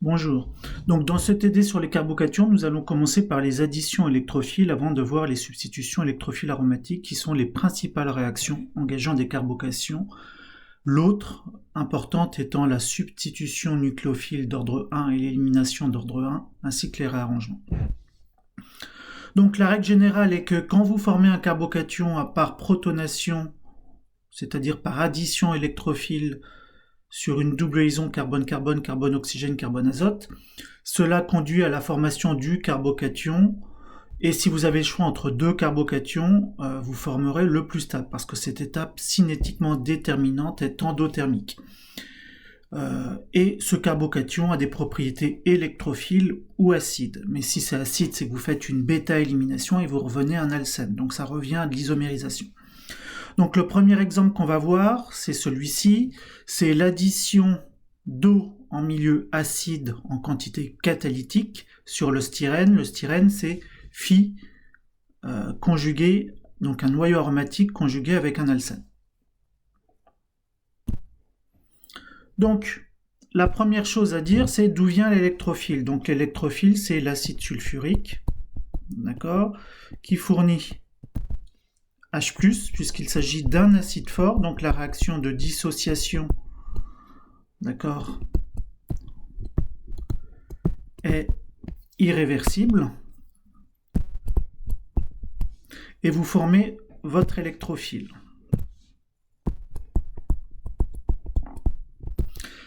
Bonjour. Donc dans ce TD sur les carbocations, nous allons commencer par les additions électrophiles avant de voir les substitutions électrophiles aromatiques qui sont les principales réactions engageant des carbocations. L'autre importante étant la substitution nucléophile d'ordre 1 et l'élimination d'ordre 1 ainsi que les réarrangements. Donc la règle générale est que quand vous formez un carbocation par protonation, c'est-à-dire par addition électrophile sur une double liaison carbone-carbone, carbone-oxygène, carbone-azote, cela conduit à la formation du carbocation, et si vous avez le choix entre deux carbocations, vous formerez le plus stable, parce que cette étape cinétiquement déterminante est endothermique. Et ce carbocation a des propriétés électrophiles ou acides. Mais si c'est acide, c'est que vous faites une bêta-élimination et vous revenez à un alcène. Donc ça revient à de l'isomérisation. Donc le premier exemple qu'on va voir, c'est celui-ci. C'est l'addition d'eau en milieu acide en quantité catalytique sur le styrène. Le styrène, c'est Phi conjugué, donc un noyau aromatique conjugué avec un alcène. Donc, la première chose à dire, c'est d'où vient l'électrophile. Donc l'électrophile, c'est l'acide sulfurique, d'accord, qui fournit H+, puisqu'il s'agit d'un acide fort, donc la réaction de dissociation, d'accord, est irréversible, et vous formez votre électrophile.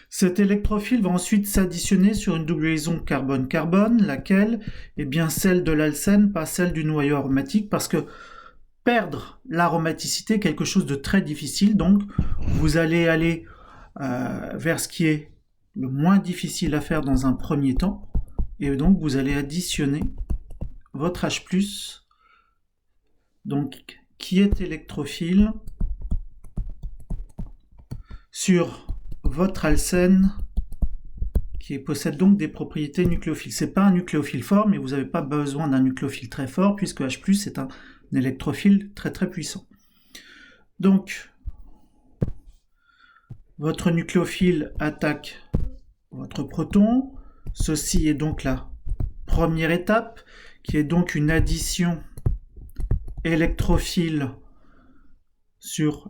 Cet électrophile va ensuite s'additionner sur une double liaison carbone-carbone, laquelle est bien celle de l'alcène, pas celle du noyau aromatique, parce que perdre l'aromaticité est quelque chose de très difficile, donc vous allez aller vers ce qui est le moins difficile à faire dans un premier temps, et donc vous allez additionner votre H+, donc qui est électrophile, sur votre alcène qui possède donc des propriétés nucléophiles. C'est pas un nucléophile fort, mais vous n'avez pas besoin d'un nucléophile très fort, puisque H+, est un électrophile très très puissant. Donc, votre nucléophile attaque votre proton. Ceci est donc la première étape, qui est donc une addition électrophile sur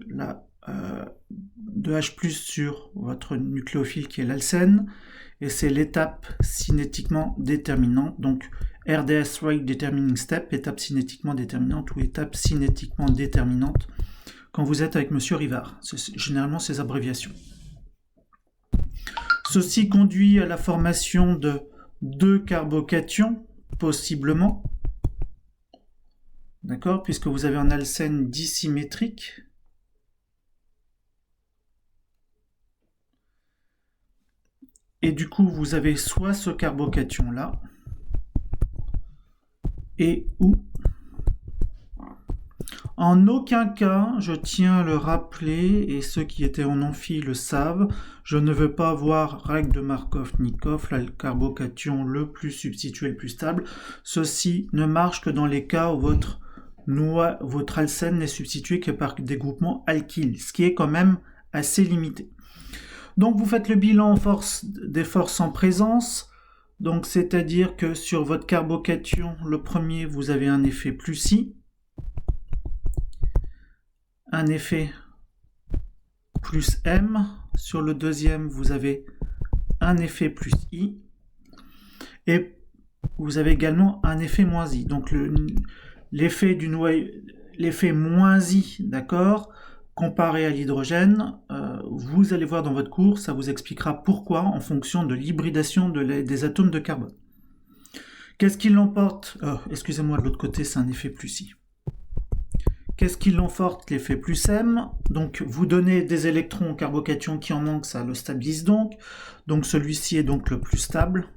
de H+ sur votre nucléophile qui est l'alcène, et c'est l'étape cinétiquement déterminante, donc RDS Rate Determining Step, étape cinétiquement déterminante ou étape cinétiquement déterminante quand vous êtes avec Monsieur Rivard. C'est généralement ces abréviations. Ceci conduit à la formation de deux carbocations, possiblement, d'accord, puisque vous avez un alcène dissymétrique. Et du coup, vous avez soit ce carbocation-là, et ou, en aucun cas, je tiens à le rappeler, et ceux qui étaient en amphi le savent, je ne veux pas avoir règle de Markov-Nikov, le carbocation le plus substitué, le plus stable. Ceci ne marche que dans les cas où votre alcène n'est substitué que par des groupements alkyles, ce qui est quand même assez limité. Donc vous faites le bilan des forces en présence, donc c'est-à-dire que sur votre carbocation, le premier, vous avez un effet plus I, un effet plus M, sur le deuxième, vous avez un effet plus I, et vous avez également un effet moins I. Donc l'effet moins I, d'accord, comparé à l'hydrogène, vous allez voir dans votre cours, ça vous expliquera pourquoi en fonction de l'hybridation des atomes de carbone. Qu'est-ce qui l'emporte? Excusez-moi, de l'autre côté, c'est un effet plus I. Qu'est-ce qui l'emporte? L'effet plus M. Donc, vous donnez des électrons au carbocation qui en manque, ça le stabilise donc. Donc, celui-ci est donc le plus stable.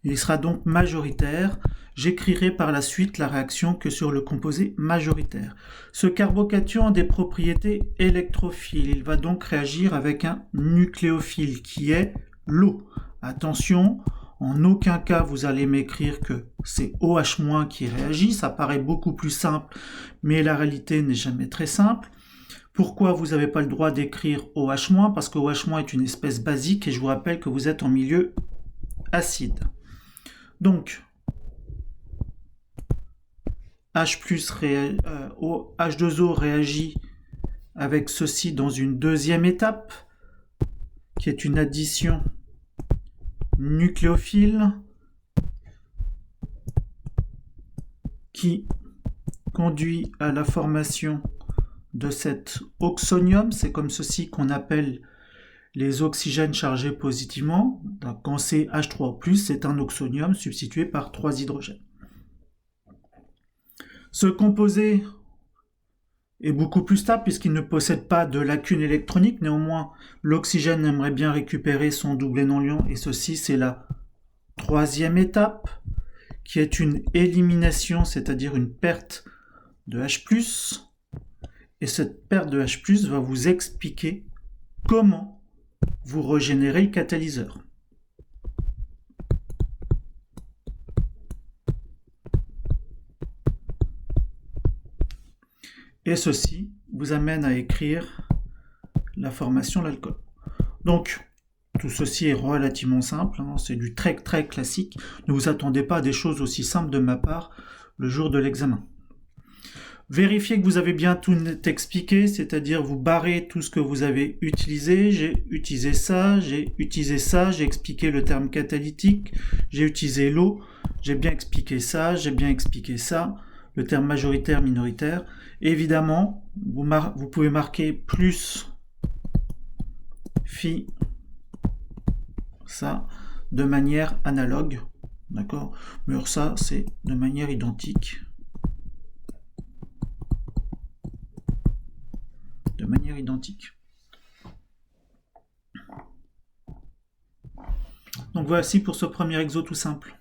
Il sera donc majoritaire. J'écrirai par la suite la réaction que sur le composé majoritaire. Ce carbocation a des propriétés électrophiles. Il va donc réagir avec un nucléophile qui est l'eau. Attention, en aucun cas vous allez m'écrire que c'est OH- qui réagit. Ça paraît beaucoup plus simple, mais la réalité n'est jamais très simple. Pourquoi vous n'avez pas le droit d'écrire OH-? Parce que OH- est une espèce basique et je vous rappelle que vous êtes en milieu acide. Donc, H2O réagit avec ceci dans une deuxième étape, qui est une addition nucléophile, qui conduit à la formation de cet oxonium. C'est comme ceci qu'on appelle les oxygènes chargés positivement. Donc, quand c'est H3+, c'est un oxonium substitué par 3 hydrogènes. Ce composé est beaucoup plus stable puisqu'il ne possède pas de lacune électronique. Néanmoins, l'oxygène aimerait bien récupérer son doublet non-liant et ceci, c'est la troisième étape qui est une élimination, c'est-à-dire une perte de H+. Et cette perte de H+, va vous expliquer comment vous régénérez le catalyseur. Et ceci vous amène à écrire la formation de l'alcool. Donc, tout ceci est relativement simple, hein, c'est du très classique. Ne vous attendez pas à des choses aussi simples de ma part le jour de l'examen. Vérifiez que vous avez bien tout expliqué, c'est-à-dire vous barrez tout ce que vous avez utilisé. J'ai utilisé ça, j'ai expliqué le terme catalytique, j'ai utilisé l'eau, j'ai bien expliqué ça, le terme majoritaire, minoritaire. Et évidemment, vous pouvez marquer plus phi, ça, de manière analogue, d'accord? Mais ça, c'est de manière identique. Donc voici pour ce premier exo tout simple.